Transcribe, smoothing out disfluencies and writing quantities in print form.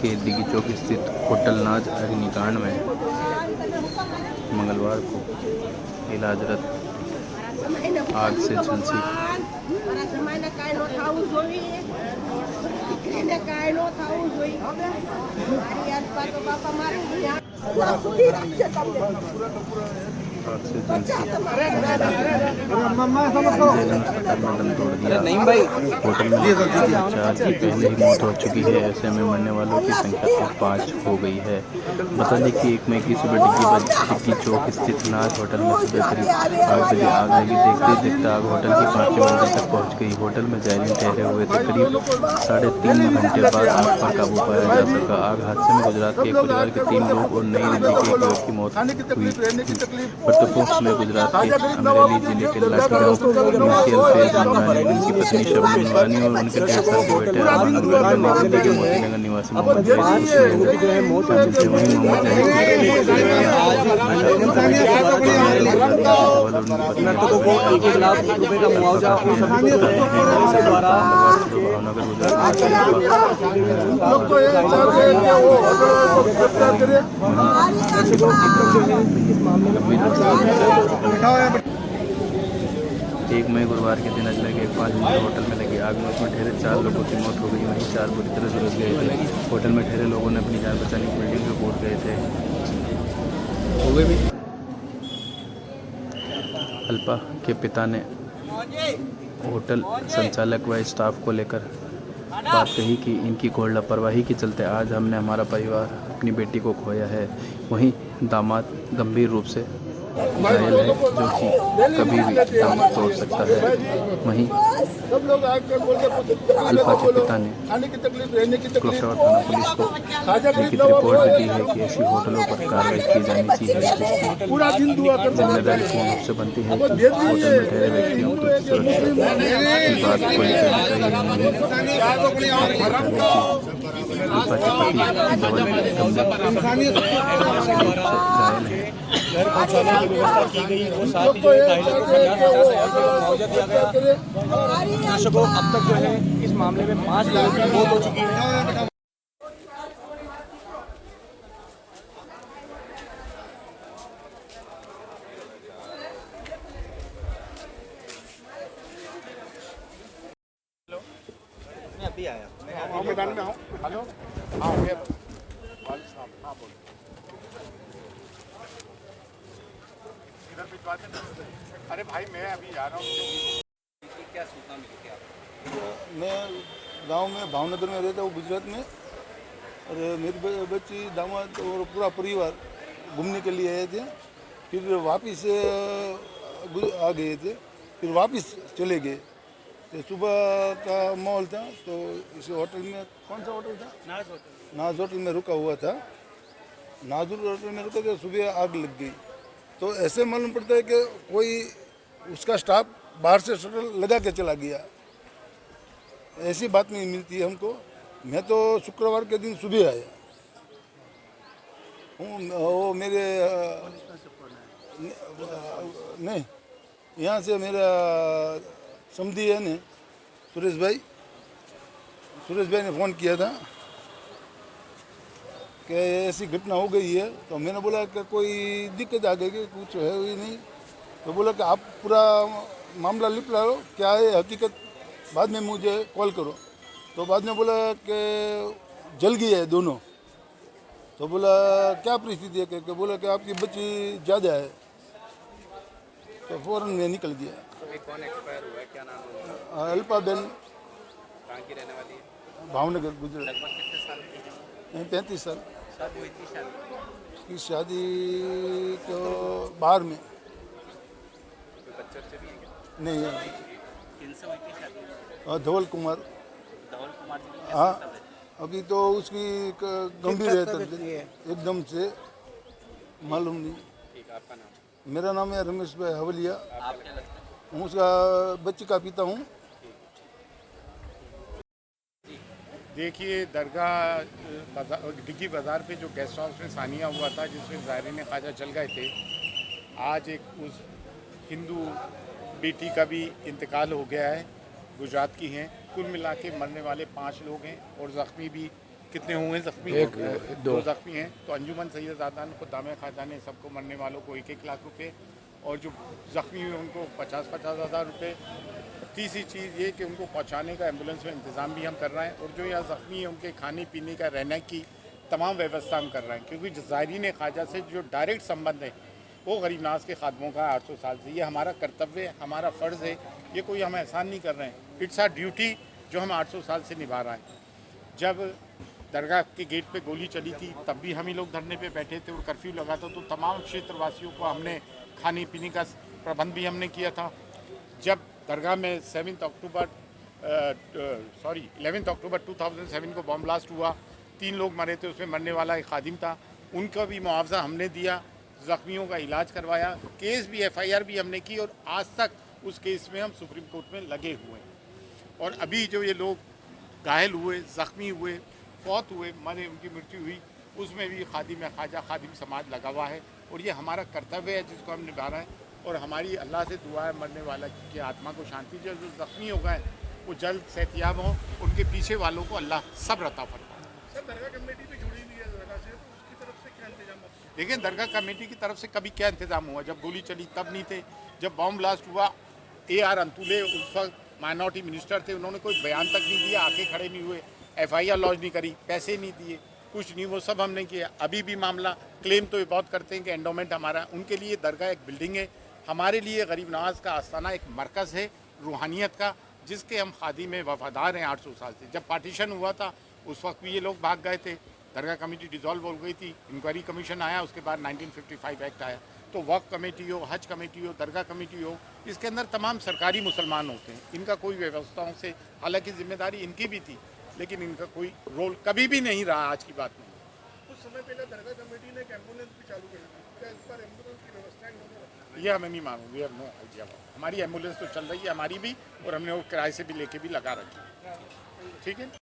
के दिघी चौक स्थित होटल नाज अग्निकांड में मंगलवार को इलाजरत आग से झुलसी होटल में चार की पहले ही मौत हो चुकी है। ऐसे में मरने वालों की संख्या अब 5 हो गई है। बता दें कि 1 मई की सुबह डिग्गी चौक स्थित नाज होटल में सुबह करीब 8 बजे आग लगी। देखते देखते आग होटल की 5वीं मंजिल तक पहुंच गई। होटल में जायरीन ठहरे हुए थे। करीब 3.5 घंटे बाद आग पर काबू पाया जा सका। आग हादसे में गुजरात के एक परिवार के 3 लोग और नई दिल्ली के एक युवक की मौत हुई। मृतकों में गुजरात के अमरेली जिले के लाठी गांव निवासी अल्फेज नूरानी, उनकी पत्नी शबनम नूरानी और उनके 1.5 साल के बेटे अरमान नूरानी, नई दिल्ली के मोतीनगर निवासी मोहम्मद जाहिद शामिल थे। वहीं मोहम्मद जाहिद एक मई गुरुवार के दिन अजमेर के एक 5 मंजिला होटल में लगी आग में उसमें ठहरे 4 लोगों की मौत हो गई। वहीं 4 बुरी तरह झुलस गए थे। होटल में ठहरे लोगों ने अपनी जान बचाने की बिल्डिंग में कूद गए थे। अल्पा के पिता ने होटल संचालक व स्टाफ को लेकर बात कही कि इनकी घोर लापरवाही के चलते आज हमने हमारा परिवार अपनी बेटी को खोया है। वहीं दामाद गंभीर रूप से घायल है, जो कि कभी भी दम तोड़ सकता है। वहीं अल्फा के पिता ने क्लोफ्लावर थाना पुलिस को लिखित रिपोर्ट भी दी है कि ऐसी होटलों पर कार्रवाई की जानी चाहिए, जिसकी जिम्मेदारी पूर्ण रूप से बनती है कि होटल में ठहरे व्यक्तियों की सुरक्षा की बात को लेकर अल्फा के पति धवल गंभीर घायल है। घर पहुंचाने की व्यवस्था की गई और साथ ही जो है 2,50,000 मुआवजा दिया गया। दर्शकों, अब तक जो है इस मामले में 5 लोगों की मौत हो चुकी है। मैं अभी आया, मैं मैदान में हूँ। हेलो, हाँ अरे भाई, मैं अभी जा रहा हूँ। क्या सूचना मिली क्या? मैं गांव में भावनगर में रहता हूँ, गुजरात में। और मेरी बच्ची, दामाद और पूरा परिवार घूमने के लिए आए थे। फिर वापस आ गए थे, फिर वापस चले गए। तो सुबह का माहौल था, तो इस होटल में, कौन सा होटल था? नाज होटल में रुका हुआ था। नाज होटल में रुका तो सुबह आग लग गई। तो ऐसे मालूम पड़ता है कि कोई उसका स्टाफ बाहर से शटर लगा के चला गया। ऐसी बात नहीं मिलती है हमको। मैं तो शुक्रवार के दिन सुबह आया हूँ। वो मेरे नहीं, यहाँ से मेरा समधी है ने, सुरेश भाई ने फ़ोन किया था कि ऐसी घटना हो गई है। तो मैंने बोला कि कोई दिक्कत आ गई कि कुछ है ही नहीं। तो बोला कि आप पूरा मामला लिख लो, क्या है हकीकत, बाद में मुझे कॉल करो। तो बाद में बोला कि जल गई है दोनों। तो बोला क्या परिस्थिति है, कि बोला कि आपकी बच्ची ज़्यादा है। तो फ़ौरन में निकल गया। तो कौन एक्सपायर हुआ है, क्या नाम है? अल्पा बेन। कहाँ की रहने वाली है? भावनगर, गुजरात। लगभग कितने साल की है? 35 साल। शादी हुई थी? उसकी शादी तो बाहर में। बच्चे भी है क्या? नहीं है। किनसे हुई थी शादी? धवल कुमार। हाँ, अभी तो उसकी गंभीर है, एकदम से मालूम नहीं। ठीक, आपका नाम? मेरा नाम है रमेश भाई हवलिया। आप क्या लगता है? हूँ उसका बच्ची का पिता हूँ। देखिए, दरगाह डिग्गी बाज़ार पे जो गेस्ट हाउस में सानिया हुआ था, जिसमें ज़ायरीन ख्वाजा जल गए थे, आज एक उस हिंदू बेटी का भी इंतकाल हो गया है। गुजरात की हैं। कुल मिला के मरने वाले 5 लोग हैं और ज़ख्मी भी कितने हुए जख्मी? दो जख्मी हैं। तो अंजुमन सैयद आदान खुदाम खाजा ने सबको मरने वालों को 1-1 लाख रुपए और जो जख्मी हुए उनको 50-50 हज़ार रुपये। तीसरी चीज़ ये कि उनको पहुंचाने का एम्बुलेंस में इंतज़ाम भी हम कर रहे हैं और जो यहाँ ज़ख्मी है उनके खाने पीने का रहने की तमाम व्यवस्था हम कर रहे हैं, क्योंकि ज़ायरीन ख्वाजा से जो डायरेक्ट संबंध है वो गरीब नवाज के खादमों का 800 साल से। ये हमारा कर्तव्य है, हमारा फ़र्ज़ है, ये कोई हम एहसान नहीं कर रहे हैं। इट्स आवर ड्यूटी जो हम 800 साल से निभा रहे हैं। जब दरगाह के गेट पे गोली चली थी तब भी हम ही लोग धरने पे बैठे थे और कर्फ्यू लगा था, तो तमाम क्षेत्रवासियों को हमने खाने पीने का प्रबंध भी हमने किया था। जब दरगाह में 11 अक्टूबर 2007 को बम ब्लास्ट हुआ, 3 लोग मरे थे, उसमें मरने वाला एक खादिम था, उनका भी मुआवजा हमने दिया, ज़ख्मियों का इलाज करवाया, केस भी FIR भी हमने की और आज तक उस केस में हम सुप्रीम कोर्ट में लगे हुए हैं। और अभी जो ये लोग घायल हुए, ज़ख्मी हुए, फौत हुए, मरे, उनकी मृत्यु हुई, उसमें भी खादिम ख्वाजा खादिम समाज लगा हुआ है और ये हमारा कर्तव्य है जिसको हम निभा रहे हैं। और हमारी अल्लाह से दुआ है मरने वाला की आत्मा को शांति, जो ज़ख्मी हो गए वो जल्द सेहतियाब हों, उनके पीछे वालों को अल्लाह सब्र अता फरमाए। सर दरगाह कमेटी भी जुड़ी हुई है दरगाह से, तो उसकी तरफ से क्या इंतजाम होता है? देखिए दरगाह कमेटी की तरफ से कभी क्या इंतज़ाम हुआ, जब गोली चली तब नहीं थे, जब बम ब्लास्ट हुआ AR अंतुले उस वक्त माइनॉरिटी मिनिस्टर थे, उन्होंने कोई बयान तक नहीं दिया, आके खड़े नहीं हुए, FIR लॉन्च नहीं करी, पैसे नहीं दिए, कुछ नहीं, वो सब हमने किया। अभी भी मामला क्लेम तो ये बहुत करते हैं कि एंडोमेंट हमारा, उनके लिए दरगाह एक बिल्डिंग है, हमारे लिए गरीब नवाज का आस्थाना एक मरकज़ है रूहानियत का, जिसके हम खादी में वफादार हैं 800 साल से। जब पार्टीशन हुआ था उस वक्त भी ये लोग भाग गए थे, दरगाह कमेटी डिज़ोल्व हो गई थी, इंक्वायरी कमीशन आया, उसके बाद 1955 एक्ट आया। तो वक्फ कमेटी हो, हज कमेटी हो, दरगाह कमेटी हो, इसके अंदर तमाम सरकारी मुसलमान होते हैं, इनका कोई व्यवस्थाओं से, हालांकि जिम्मेदारी इनकी भी थी, लेकिन इनका कोई रोल कभी भी नहीं रहा, आज की बात नहीं। कुछ समय पहले दरगाह कमेटी ने एक एम्बुलेंस भी चालू करी थी, क्या इस पर एम्बुलेंस की व्यवस्था इन्होंने रखी है? ये हमें नहीं मालूम, वी हैव नो आइडिया। हमारी एम्बुलेंस तो चल रही है, हमारी भी, और हमने वो किराए से भी लेके भी लगा रखी है। ठीक है।